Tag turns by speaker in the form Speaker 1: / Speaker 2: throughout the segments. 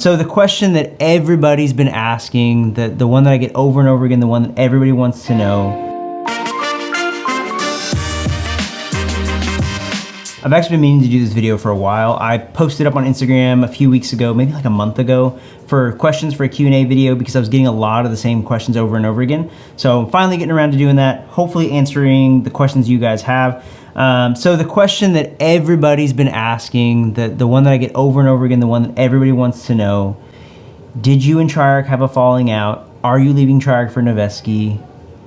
Speaker 1: So the question that everybody's been asking, the one that I get over and over again, the one that everybody wants to know. I've actually been meaning to do this video for a while. I posted up on Instagram a few weeks ago, maybe like a month ago, for questions for a Q&A video because I was getting a lot of the same questions over and over again. So I'm finally getting around to doing that, hopefully answering the questions you guys have. So the question that everybody's been asking, the one that I get over and over again, the one that everybody wants to know, did you and Triarc have a falling out? Are you leaving Triarc for Noveske?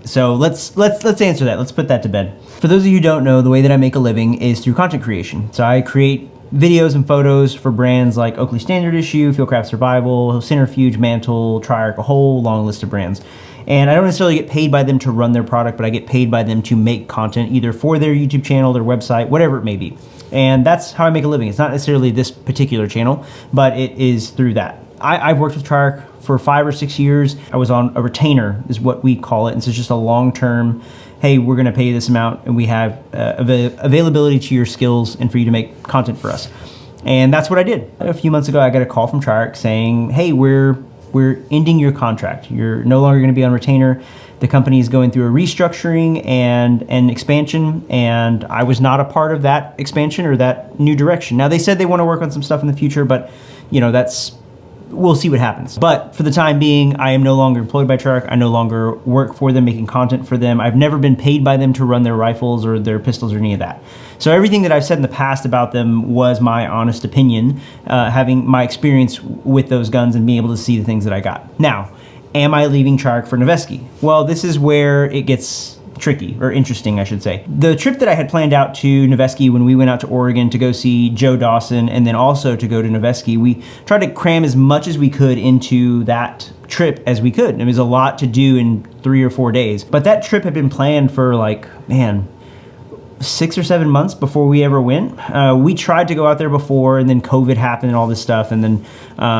Speaker 1: So let's answer that. Let's put that to bed. For those of you who don't know, the way that I make a living is through content creation. So I create videos and photos for brands like Oakley Standard Issue, Fieldcraft Survival, Centrifuge, Mantle, Triarc, a whole long list of brands. And I don't necessarily get paid by them to run their product, but I get paid by them to make content either for their YouTube channel, their website, whatever it may be. And that's how I make a living. It's not necessarily this particular channel, but it is through that. I've worked with Triarc for 5 or 6 years. I was on a retainer, is what we call it. And so it's just a long-term, hey, we're gonna pay you this amount and we have availability to your skills and for you to make content for us. And that's what I did. A few months ago, I got a call from Triarc saying, hey, we're ending your contract. You're no longer gonna be on retainer. The company is going through a restructuring and an expansion, and I was not a part of that expansion or that new direction. Now, they said they wanna work on some stuff in the future, but you know, we'll see what happens. But for the time being, I am no longer employed by Triarc. I no longer work for them, making content for them. I've never been paid by them to run their rifles or their pistols or any of that. So everything that I've said in the past about them was my honest opinion, having my experience with those guns and being able to see the things that I got. Now, am I leaving Triarc for Noveske? Well, this is where it gets tricky, or interesting, I should say. The trip that I had planned out to Noveske when we went out to Oregon to go see Joe Dawson and then also to go to Noveske, we tried to cram as much as we could into that trip as we could. It was a lot to do in 3 or 4 days. But that trip had been planned for like, man, 6 or 7 months before we ever went. We tried to go out there before, and then COVID happened and all this stuff, and then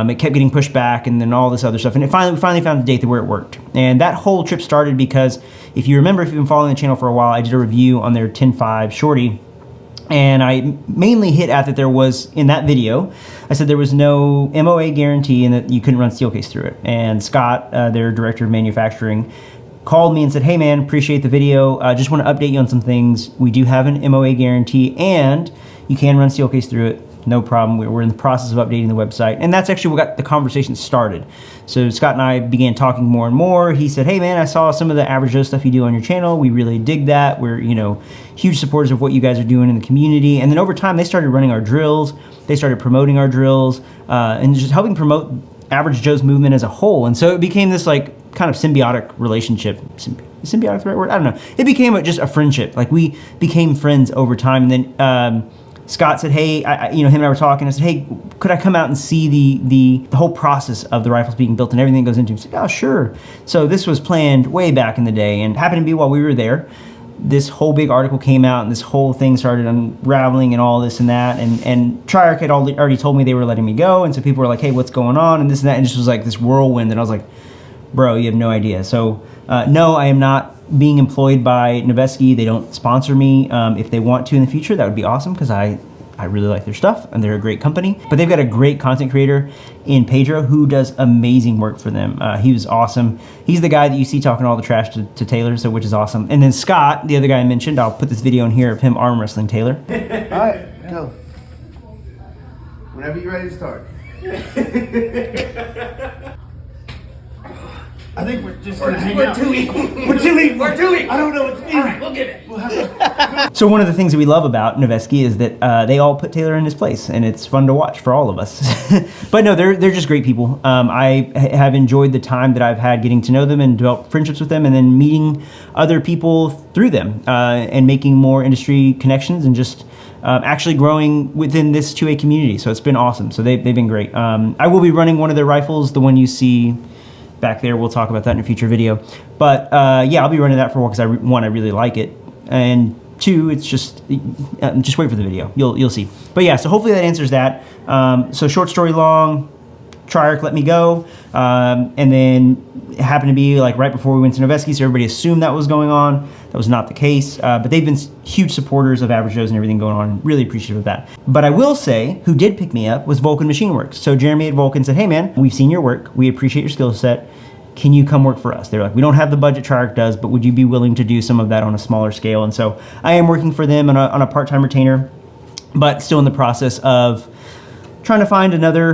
Speaker 1: it kept getting pushed back, and then all this other stuff. And we finally found a date where it worked. And that whole trip started because, if you remember, if you've been following the channel for a while, I did a review on their 10.5 shorty, and I mainly hit at that there was, in that video, I said there was no MOA guarantee and that you couldn't run steel case through it. And Scott, their director of manufacturing, called me and said, hey man, appreciate the video. Just want to update you on some things. We do have an MOA guarantee and you can run steel case through it. No problem. We're in the process of updating the website. And that's actually what got the conversation started. So Scott and I began talking more and more. He said, hey man, I saw some of the average Joe stuff you do on your channel. We really dig that. We're, you know, huge supporters of what you guys are doing in the community. And then over time, they started running our drills. They started promoting our drills and just helping promote Average Joe's movement as a whole. And so it became this like kind of symbiotic relationship. Symbiotic the right word? I don't know. It became just a friendship. Like we became friends over time. And then Scott said, hey, him and I were talking. I said, hey, could I come out and see the whole process of the rifles being built and everything that goes into it? He said, oh, sure. So this was planned way back in the day, and happened to be while we were there. This whole big article came out and this whole thing started unraveling and all this and that. And Triarc had already told me they were letting me go. And so people were like, hey, what's going on? And this and that. And it just was like this whirlwind. And I was like, bro, you have no idea. So no, I am not being employed by Noveske. They don't sponsor me. If they want to in the future, that would be awesome because I really like their stuff and they're a great company. But they've got a great content creator in Pedro who does amazing work for them. He was awesome. He's the guy that you see talking all the trash to Taylor, so which is awesome. And then Scott, the other guy I mentioned, I'll put this video in here of him arm wrestling Taylor.
Speaker 2: All right, go. Whenever you're ready to start. I think we're just gonna hang out. We're too equal. We're too equal. I don't know what to do. All right, we'll get it.
Speaker 1: So one of the things that we love about Noveske is that they all put Taylor in his place, and it's fun to watch for all of us. But no, they're just great people. I have enjoyed the time that I've had getting to know them and develop friendships with them, and then meeting other people through them and making more industry connections and just actually growing within this 2A community. So it's been awesome. So they've been great. I will be running one of their rifles, the one you see back there. We'll talk about that in a future video. But yeah, I'll be running that for a while because one, I really like it, and two, it's just wait for the video. You'll see. But yeah, so hopefully that answers that. So short story long, Triarc let me go, and then it happened to be like right before we went to Noveske, so everybody assumed that was going on. That was not the case, but they've been huge supporters of Average Joe's and everything going on, and really appreciative of that. But I will say, who did pick me up was Vulcan Machinewerks. So Jeremy at Vulcan said, hey man, we've seen your work, we appreciate your skill set, can you come work for us? They're like, we don't have the budget Triarc does, but would you be willing to do some of that on a smaller scale? And so I am working for them on a part-time retainer, but still in the process of trying to find another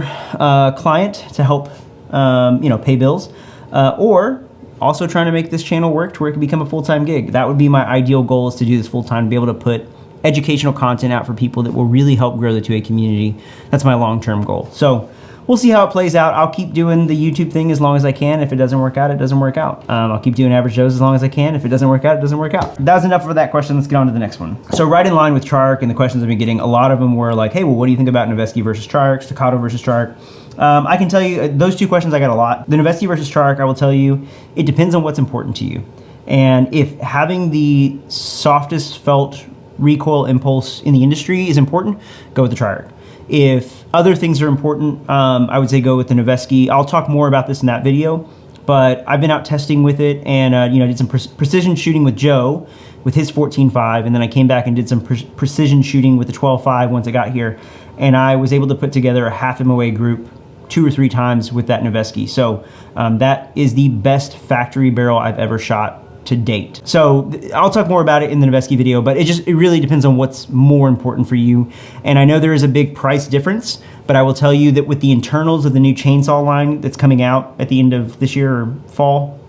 Speaker 1: client to help pay bills, or also trying to make this channel work to where it can become a full-time gig. That would be my ideal goal, is to do this full-time, to be able to put educational content out for people that will really help grow the 2A community. That's my long-term goal. So we'll see how it plays out. I'll keep doing the YouTube thing as long as I can. If it doesn't work out, it doesn't work out. I'll keep doing Average Joe's as long as I can. If it doesn't work out, it doesn't work out. That was enough for that question. Let's get on to the next one. So right in line with Triarc and the questions I've been getting, a lot of them were like, hey, well, what do you think about Noveske versus Triarc, Staccato versus Triarc? I can tell you, those two questions I got a lot. The Noveske versus Triarc, I will tell you, it depends on what's important to you. And if having the softest felt recoil impulse in the industry is important, go with the Triarc. If other things are important, I would say go with the Noveske. I'll talk more about this in that video, but I've been out testing with it, and I did some precision shooting with Joe with his 14.5, and then I came back and did some precision shooting with the 12.5 once I got here, and I was able to put together a half MOA group 2 or 3 times with that Noveske. So that is the best factory barrel I've ever shot to date. So I'll talk more about it in the Noveske video, but it really depends on what's more important for you. And I know there is a big price difference, but I will tell you that with the internals of the new chainsaw line that's coming out at the end of this year or fall,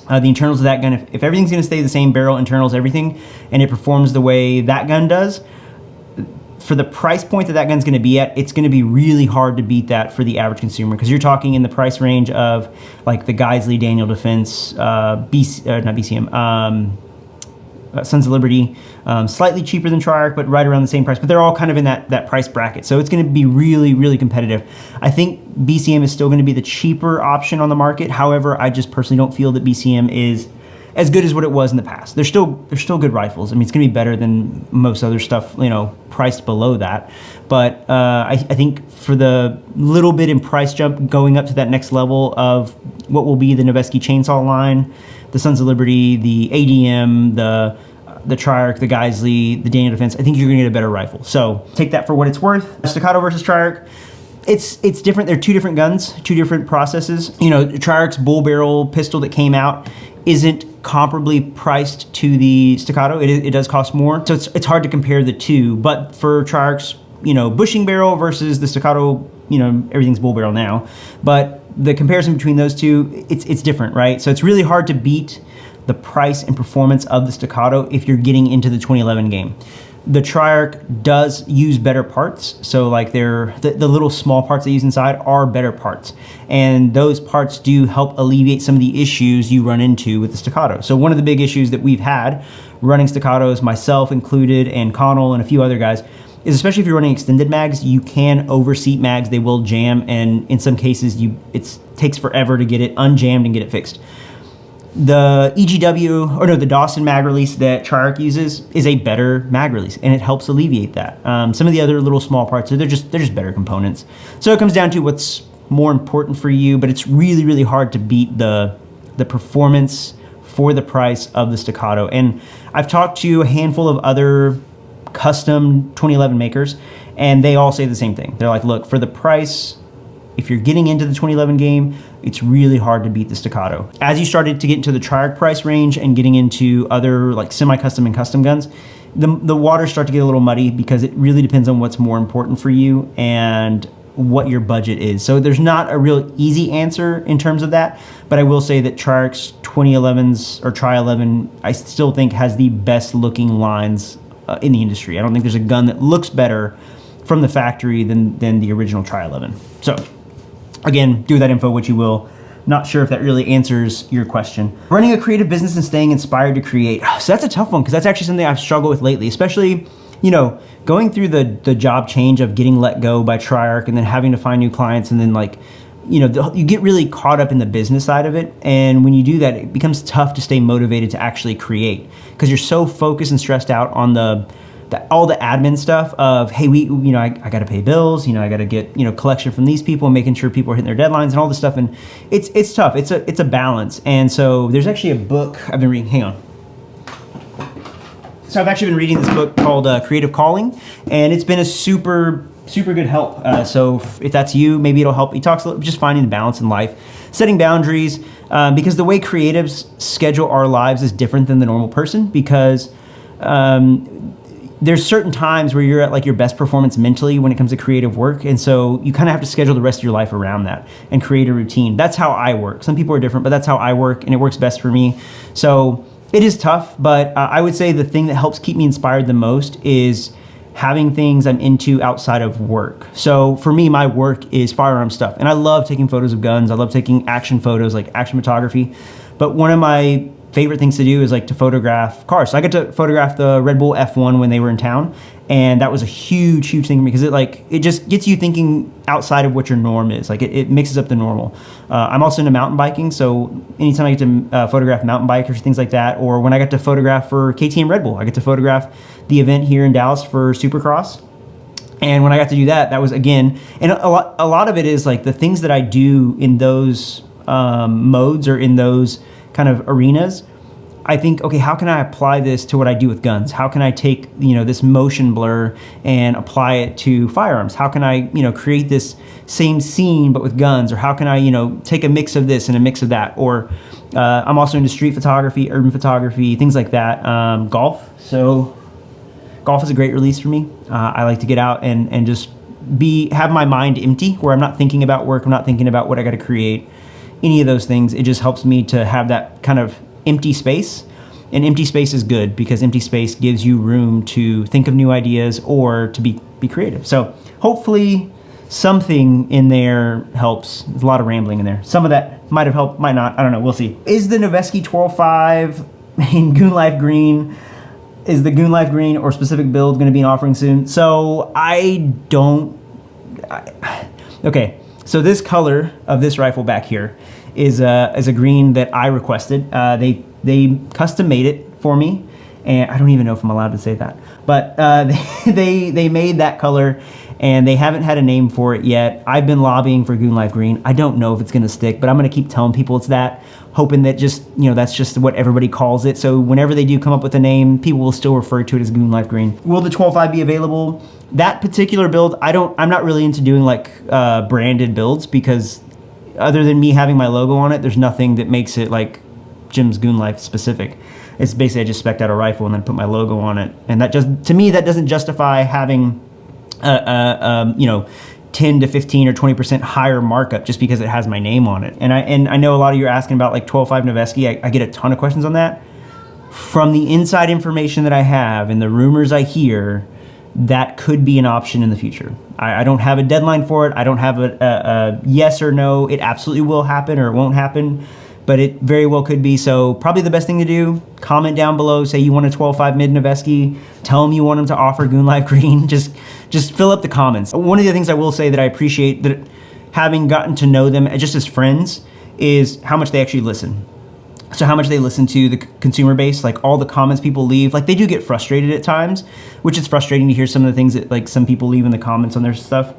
Speaker 1: the internals of that gun, if everything's gonna stay the same, barrel, internals, everything, and it performs the way that gun does, for the price point that gun's gonna be at, it's gonna be really hard to beat that for the average consumer, because you're talking in the price range of like the Geisley Daniel Defense, not BCM, Sons of Liberty, slightly cheaper than Triarc, but right around the same price. But they're all kind of in that price bracket. So it's gonna be really, really competitive. I think BCM is still gonna be the cheaper option on the market. However, I just personally don't feel that BCM is as good as what it was in the past. They're still good rifles. I mean, it's gonna be better than most other stuff, priced below that. But I think for the little bit in price jump going up to that next level of what will be the Noveske chainsaw line, the Sons of Liberty, the ADM, the Triarc, the Geisley, the Daniel Defense, I think you're gonna get a better rifle. So take that for what it's worth. Staccato versus Triarc, it's different. They're 2 different guns, 2 different processes. Triarc's bull barrel pistol that came out isn't comparably priced to the Staccato. It does cost more, so it's hard to compare the two. But for Triarc's bushing barrel versus the Staccato, everything's bull barrel now, but the comparison between those two, it's different, right? So it's really hard to beat the price and performance of the Staccato if you're getting into the 2011 game. The Triarc does use better parts, so like the little small parts they use inside are better parts, and those parts do help alleviate some of the issues you run into with the Staccato. So one of the big issues that we've had running Staccatos, myself included, and Connell and a few other guys, is especially if you're running extended mags, you can overseat mags, they will jam, and in some cases it takes forever to get it unjammed and get it fixed. The the Dawson mag release that Triarc uses is a better mag release, and it helps alleviate that. Some of the other little small parts, they're just better components. So it comes down to what's more important for you, but it's really, really hard to beat the performance for the price of the Staccato. And I've talked to a handful of other custom 2011 makers, and they all say the same thing. They're like, look, for the price, if you're getting into the 2011 game, it's really hard to beat the Staccato. As you started to get into the Triarc price range and getting into other like semi-custom and custom guns, the waters start to get a little muddy, because it really depends on what's more important for you and what your budget is. So there's not a real easy answer in terms of that, but I will say that Triarc's 2011s or Tri-11, I still think has the best looking lines in the industry. I don't think there's a gun that looks better from the factory than the original Tri-11. So again, do with that info what you will. Not sure if that really answers your question. Running a creative business and staying inspired to create. So that's a tough one, because that's actually something I've struggled with lately, especially, going through the job change of getting let go by Triarc and then having to find new clients, and then you get really caught up in the business side of it. And when you do that, it becomes tough to stay motivated to actually create, because you're so focused and stressed out on the all the admin stuff of, hey, I got to pay bills, I got to get, collection from these people, making sure people are hitting their deadlines and all this stuff. And it's tough. It's a balance. And so there's actually a book I've been reading. Hang on. So I've actually been reading this book called Creative Calling, and it's been a super good help. So if that's you, maybe it'll help. He talks about just finding the balance in life, setting boundaries, because the way creatives schedule our lives is different than the normal person, because there's certain times where you're at like your best performance mentally when it comes to creative work. And so you kind of have to schedule the rest of your life around that and create a routine. That's how I work. Some people are different, but that's how I work, and it works best for me. So it is tough, but I would say the thing that helps keep me inspired the most is having things I'm into outside of work. So for me, my work is firearm stuff, and I love taking photos of guns. I love taking action photos, like action photography. But one of my favorite things to do is like to photograph cars. So I got to photograph the Red Bull F1 when they were in town, and that was a huge thing for me, because it just gets you thinking outside of what your norm is. Like it mixes up the normal. I'm also into mountain biking, so anytime I get to photograph mountain bikers, things like that, or when I got to photograph for KTM Red Bull, I get to photograph the event here in Dallas for Supercross. And when I got to do that, that was, again, and a lot of it is like the things that I do in those modes or in those kind of arenas. I think, okay, how can I apply this to what I do with guns? How can I take, this motion blur and apply it to firearms? How can I, create this same scene but with guns? Or how can I, take a mix of this and a mix of that? Or I'm also into street photography, urban photography, things like that. Golf. So golf is a great release for me. I like to get out and just have my mind empty, where I'm not thinking about work. I'm not thinking about what I got to create, any of those things. It just helps me to have that kind of empty space. And empty space is good, because empty space gives you room to think of new ideas or to be creative. So hopefully something in there helps. There's a lot of rambling in there. Some of that might have helped, might not. I don't know. We'll see. Is the Noveske 12.5 in Goon Life Green, is the Goon Life Green or specific build going to be an offering soon? So okay. So this color of this rifle back here is a green that I requested. They custom made it for me, and I don't even know if I'm allowed to say that, but they made that color, and they haven't had a name for it yet. I've been lobbying for Goon Life Green. I don't know if it's gonna stick, but I'm gonna keep telling people it's that, hoping that that's just what everybody calls it. So whenever they do come up with a name, people will still refer to it as Goon Life Green. Will the 12.5 be available? That particular build, I'm not really into doing like branded builds, because other than me having my logo on it, there's nothing that makes it like Jim's Goon Life specific. It's basically I just spec'd out a rifle and then put my logo on it, and that just, to me, that doesn't justify having 10 to 15 or 20% higher markup just because it has my name on it. And I know a lot of you are asking about like 12.5 Noveske. I get a ton of questions on that. From the inside information that I have and the rumors I hear, that could be an option in the future. I don't have a deadline for it. I don't have a yes or no. It absolutely will happen or it won't happen, but it very well could be. So probably the best thing to do, comment down below, say you want a 12.5 mid Noveske, tell them you want them to offer Goon Life Green. Just fill up the comments. One of the things I will say that I appreciate, that having gotten to know them just as friends, is how much they actually listen. So how much they listen to the consumer base, like all the comments people leave. Like they do get frustrated at times, which is frustrating to hear some of the things that like some people leave in the comments on their stuff.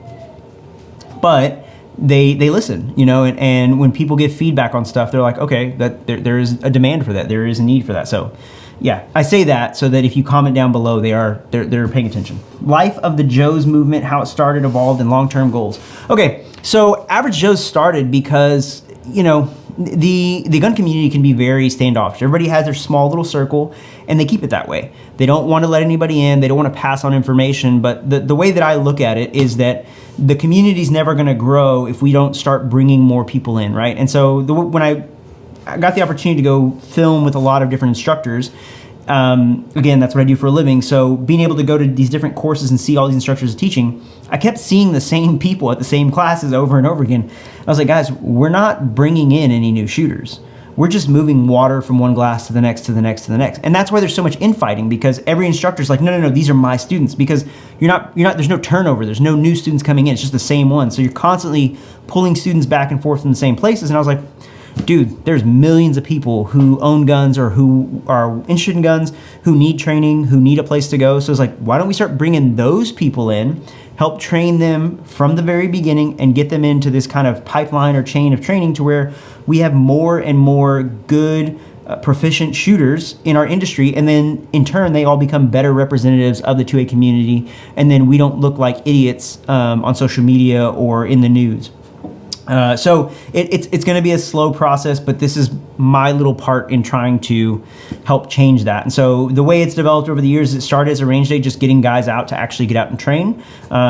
Speaker 1: But they listen, and when people give feedback on stuff, they're like, okay, that there is a demand for that. There is a need for that. So yeah, I say that so that if you comment down below, they're paying attention. Life of the Joes movement, how it started, evolved, and long-term goals. Okay, so Average Joes started because, the gun community can be very standoffish. Everybody has their small little circle, and they keep it that way. They don't want to let anybody in. They don't want to pass on information. But the way that I look at it is that the community's never going to grow if we don't start bringing more people in, right? And so when I got the opportunity to go film with a lot of different instructors, again, that's what I do for a living. So being able to go to these different courses and see all these instructors teaching, I kept seeing the same people at the same classes over and over again. I was like, guys, we're not bringing in any new shooters. We're just moving water from one glass to the next, to the next, to the next. And that's why there's so much infighting, because every instructor's like, no, these are my students, because you're not, there's no turnover. There's no new students coming in. It's just the same one. So you're constantly pulling students back and forth in the same places. And I was like, dude, there's millions of people who own guns or who are interested in guns, who need training, who need a place to go. So it's like, why don't we start bringing those people in, help train them from the very beginning and get them into this kind of pipeline or chain of training to where we have more and more good, proficient shooters in our industry, and then in turn they all become better representatives of the 2A community, and then we don't look like idiots on social media or in the news. So it's going to be a slow process, but this is my little part in trying to help change that. And so the way it's developed over the years, it started as a range day, just getting guys out to actually get out and train,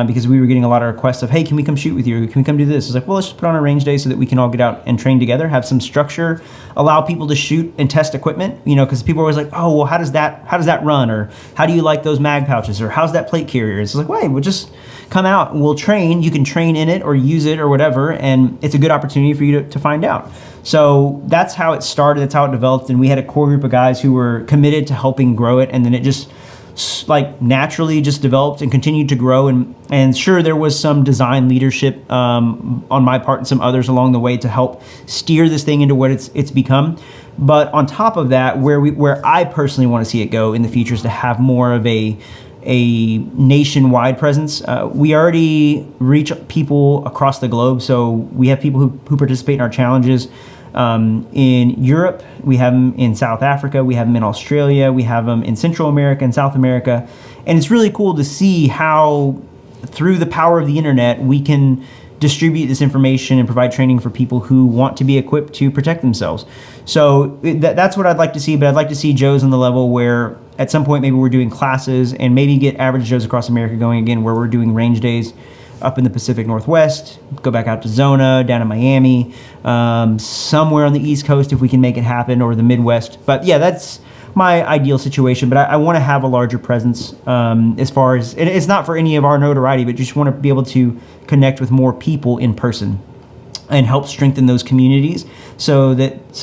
Speaker 1: because we were getting a lot of requests of, hey, can we come shoot with you? Can we come do this? It's like, well, let's just put on a range day so that we can all get out and train together, have some structure, allow people to shoot and test equipment, because people are always like, oh, well, how does that run? Or how do you like those mag pouches? Or how's that plate carrier? It's like, wait, we'll just come out and we'll train. You can train in it or use it or whatever, and it's a good opportunity for you to find out. So that's how it started, that's how it developed, and we had a core group of guys who were committed to helping grow it, and then it just like naturally just developed and continued to grow. And sure, there was some design leadership on my part and some others along the way to help steer this thing into what it's become. But on top of that, where I personally want to see it go in the future is to have more of a nationwide presence. We already reach people across the globe, so we have people who participate in our challenges in Europe, we have them in South Africa, we have them in Australia, we have them in Central America and South America, and it's really cool to see how through the power of the internet we can distribute this information and provide training for people who want to be equipped to protect themselves. So that's what I'd like to see, but I'd like to see Joe's on the level where at some point maybe we're doing classes and maybe get average Joes across America going again, where we're doing range days up in the Pacific Northwest, go back out to Zona, down in Miami, somewhere on the East Coast if we can make it happen, or the Midwest. But yeah, that's my ideal situation, but I want to have a larger presence as far as, it's not for any of our notoriety, but just want to be able to connect with more people in person and help strengthen those communities so that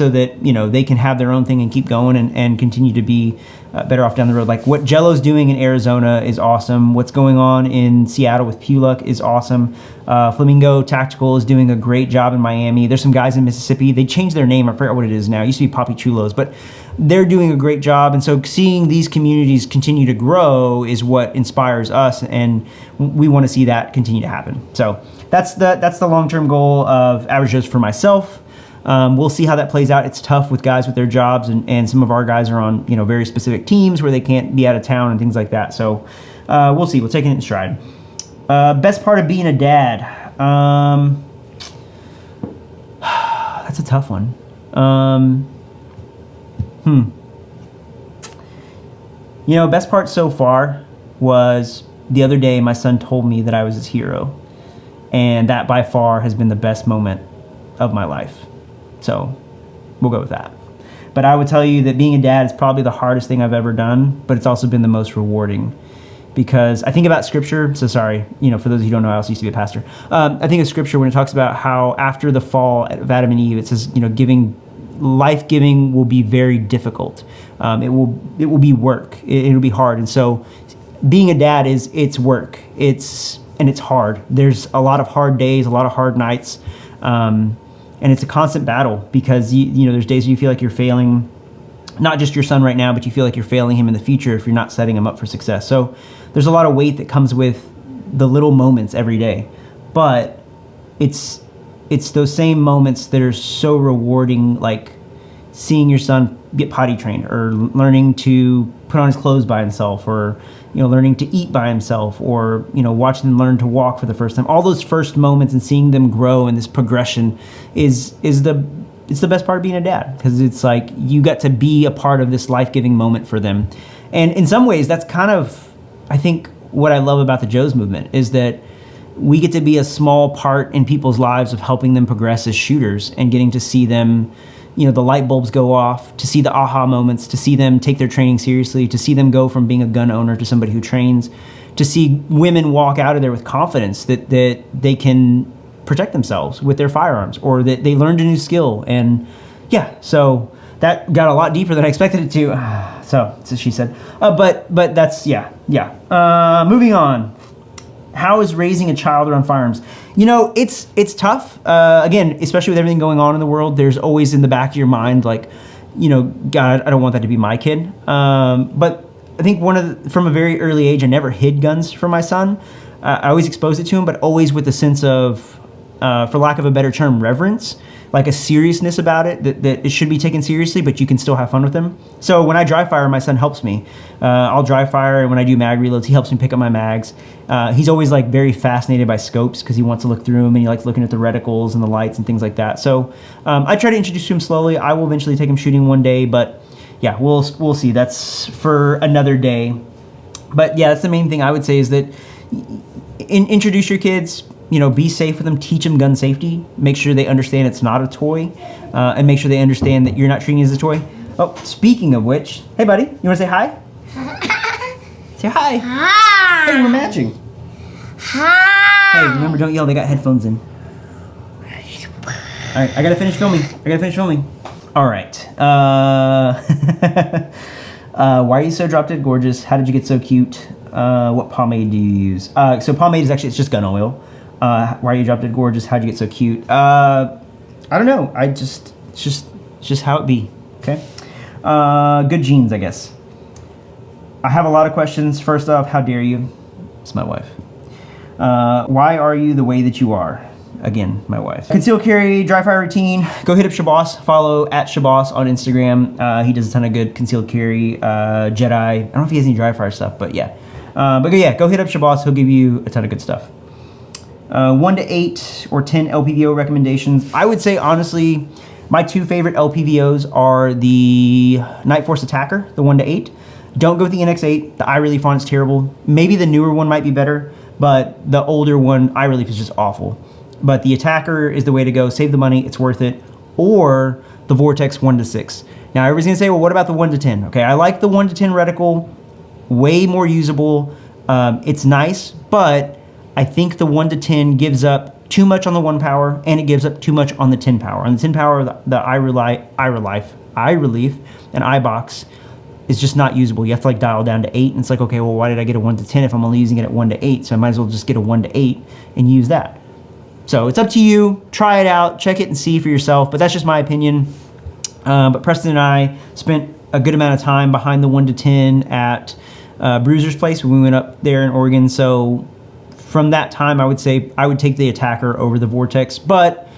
Speaker 1: they can have their own thing and keep going and continue to be better off down the road. Like what Jello's doing in Arizona is awesome. What's going on in Seattle with Puluk is awesome. Flamingo Tactical is doing a great job in Miami. There's some guys in Mississippi. They changed their name. I forgot what it is now. It used to be Poppy Chulos, but they're doing a great job. And so seeing these communities continue to grow is what inspires us, and we want to see that continue to happen. So that's the long-term goal of Average Joe's for myself. We'll see how that plays out. It's tough with guys with their jobs, and some of our guys are on very specific teams where they can't be out of town and things like that. So we'll see. We'll take it in stride. Best part of being a dad. That's a tough one. Best part so far was the other day my son told me that I was his hero, and that by far has been the best moment of my life. So we'll go with that. But I would tell you that being a dad is probably the hardest thing I've ever done, but it's also been the most rewarding, because I think about scripture. So sorry, for those of you who don't know, I also used to be a pastor. I think of scripture when it talks about how after the fall of Adam and Eve, it says, life-giving will be very difficult. It will be work. It'll be hard. And so being a dad it's work. It's hard. There's a lot of hard days, a lot of hard nights. And it's a constant battle, because there's days where you feel like you're failing, not just your son right now, but you feel like you're failing him in the future if you're not setting him up for success. So there's a lot of weight that comes with the little moments every day, but it's those same moments that are so rewarding, like seeing your son get potty trained, or learning to put on his clothes by himself, or learning to eat by himself, or watching them learn to walk for the first time. All those first moments and seeing them grow and this progression is the best part of being a dad, because it's like you got to be a part of this life-giving moment for them. And in some ways, that's kind of, I think, what I love about the Joe's movement, is that we get to be a small part in people's lives of helping them progress as shooters, and getting to see them, the light bulbs go off, to see the aha moments, to see them take their training seriously, to see them go from being a gun owner to somebody who trains, to see women walk out of there with confidence that they can protect themselves with their firearms, or that they learned a new skill. And yeah, so that got a lot deeper than I expected it to. So she said, but that's, yeah. Moving on. how is raising a child around firearms? You know, it's tough. Again, especially with everything going on in the world, there's always in the back of your mind, like, you know, God, I don't want that to be my kid. But I think from a very early age, I never hid guns from my son. I always exposed it to him, but always with a sense of, for lack of a better term, reverence, like a seriousness about it, that it should be taken seriously, but you can still have fun with them. So when I dry fire, my son helps me. I'll dry fire, and when I do mag reloads, he helps me pick up my mags. He's always like very fascinated by scopes because he wants to look through them, and he likes looking at the reticles and the lights and things like that. So I try to introduce to him slowly. I will eventually take him shooting one day, but yeah, we'll see. That's for another day. But yeah, that's the main thing I would say is that introduce your kids. You know, be safe with them, teach them gun safety, make sure they understand it's not a toy, and make sure they understand that you're not treating it as a toy. Oh, speaking of which, hey buddy, you wanna say hi? Say hi.
Speaker 3: Hi.
Speaker 1: Hey, we're matching.
Speaker 3: Hi.
Speaker 1: Hey, remember, don't yell, they got headphones in. All right, I gotta finish filming. All right. Why are you so drop dead gorgeous? How did you get so cute? What pomade do you use? So pomade is actually, it's just gun oil. Why are you drop dead gorgeous? How'd you get so cute? I don't know. It's just how it be. Okay. Good genes, I guess. I have a lot of questions. First off, how dare you? It's my wife. Why are you the way that you are? Again, my wife. Conceal carry, dry fire routine. Go hit up Shabazz. Follow @Shabazz on Instagram. He does a ton of good concealed carry, Jedi. I don't know if he has any dry fire stuff, but yeah. But yeah, go hit up Shabazz. He'll give you a ton of good stuff. 1 to 8 or 10 LPVO recommendations. I would say, honestly, my two favorite LPVOs are the Night Force Attacker, the 1 to 8. Don't go with the NX8. The eye relief on is terrible. Maybe the newer one might be better, but the older one, eye relief is just awful. But the Attacker is the way to go. Save the money, it's worth it. Or the Vortex 1 to 6. Now, everybody's gonna say, well, what about the 1 to 10? Okay, I like the 1 to 10 reticle, way more usable. It's nice, but I think the 1 to 10 gives up too much on the 1 power, and it gives up too much on the 10 power. On the 10 power, the eye relief and eye box is just not usable. You have to like dial down to 8, and it's like, okay, well, why did I get a 1 to 10 if I'm only using it at 1 to 8? So I might as well just get a 1 to 8 and use that. So it's up to you. Try it out, check it and see for yourself, but that's just my opinion. But Preston and I spent a good amount of time behind the 1 to 10 at Bruiser's place when we went up there in Oregon. So from that time, I would say I would take the Attacker over the Vortex, but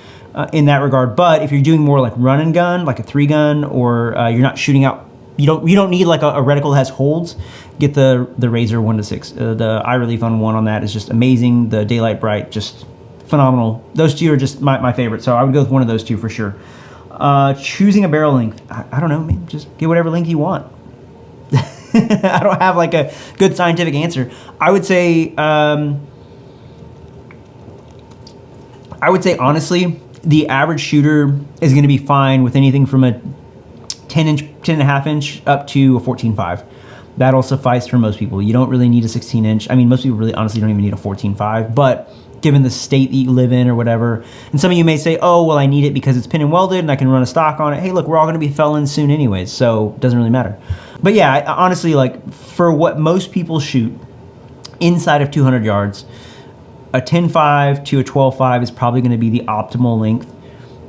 Speaker 1: in that regard. But if you're doing more like run and gun, like a 3-gun, or you're not shooting out, you don't need like a reticle that has holds, get the Razor 1 to 6. The eye relief on 1 on that is just amazing. The Daylight Bright, just phenomenal. Those two are just my favorite, so I would go with one of those two for sure. Choosing a barrel length, I don't know, man, just get whatever length you want. I don't have like a good scientific answer. I would say honestly, the average shooter is going to be fine with anything from a 10.5 inch up to a 14.5. That'll suffice for most people. You don't really need a 16 inch. I mean, most people really honestly don't even need a 14.5, but given the state that you live in or whatever, and some of you may say, oh, well, I need it because it's pin and welded and I can run a stock on it. Hey, look, we're all going to be felons soon anyways, so it doesn't really matter. But yeah, honestly, like for what most people shoot inside of 200 yards, a 10.5 to a 12.5 is probably going to be the optimal length.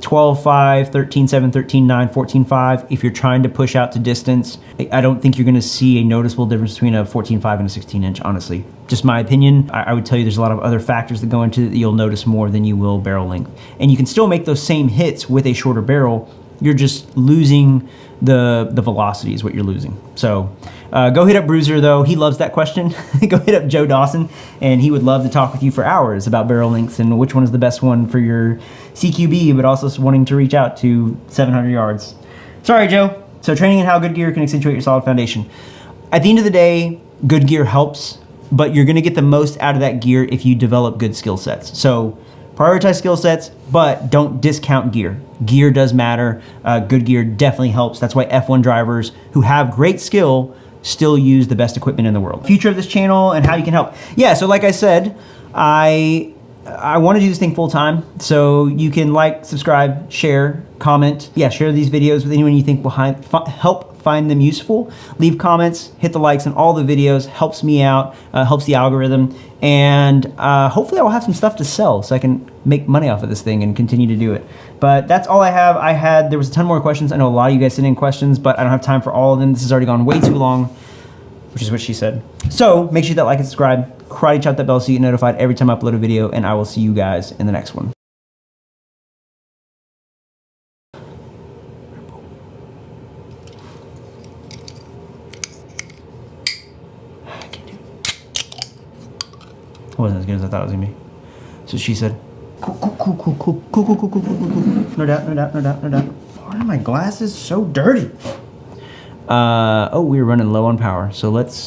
Speaker 1: 12.5, 13.7, 13.9, 14.5. If you're trying to push out to distance, I don't think you're going to see a noticeable difference between a 14.5 and a 16 inch, honestly. Just my opinion. I would tell you there's a lot of other factors that go into it that you'll notice more than you will barrel length. And you can still make those same hits with a shorter barrel. You're just losing the velocity is what you're losing. So go hit up Bruiser though. He loves that question. Go hit up Joe Dawson and he would love to talk with you for hours about barrel lengths and which one is the best one for your CQB, but also wanting to reach out to 700 yards. Sorry, Joe. So training and how good gear can accentuate your solid foundation. At the end of the day, good gear helps, but you're gonna get the most out of that gear if you develop good skill sets. So prioritize skill sets, but don't discount gear. Gear does matter. Good gear definitely helps. That's why F1 drivers who have great skill still use the best equipment in the world. Future of this channel and how you can help. Yeah, so like I said, I I want to do this thing full time, so you can like, subscribe, share, comment. Yeah, share these videos with anyone you think will help find them useful. Leave comments, hit the likes on all the videos, helps me out, helps the algorithm, and hopefully I will have some stuff to sell so I can make money off of this thing and continue to do it. But that's all I have. There was a ton more questions. I know a lot of you guys sent in questions, but I don't have time for all of them. This has already gone way too long, which is what she said. So make sure you hit that like and subscribe, karate chop that bell so you get notified every time I upload a video, and I will see you guys in the next one. It wasn't as good as I thought it was gonna be. So she said, cool. No doubt. Why are my glasses so dirty? Oh, we're running low on power, so let's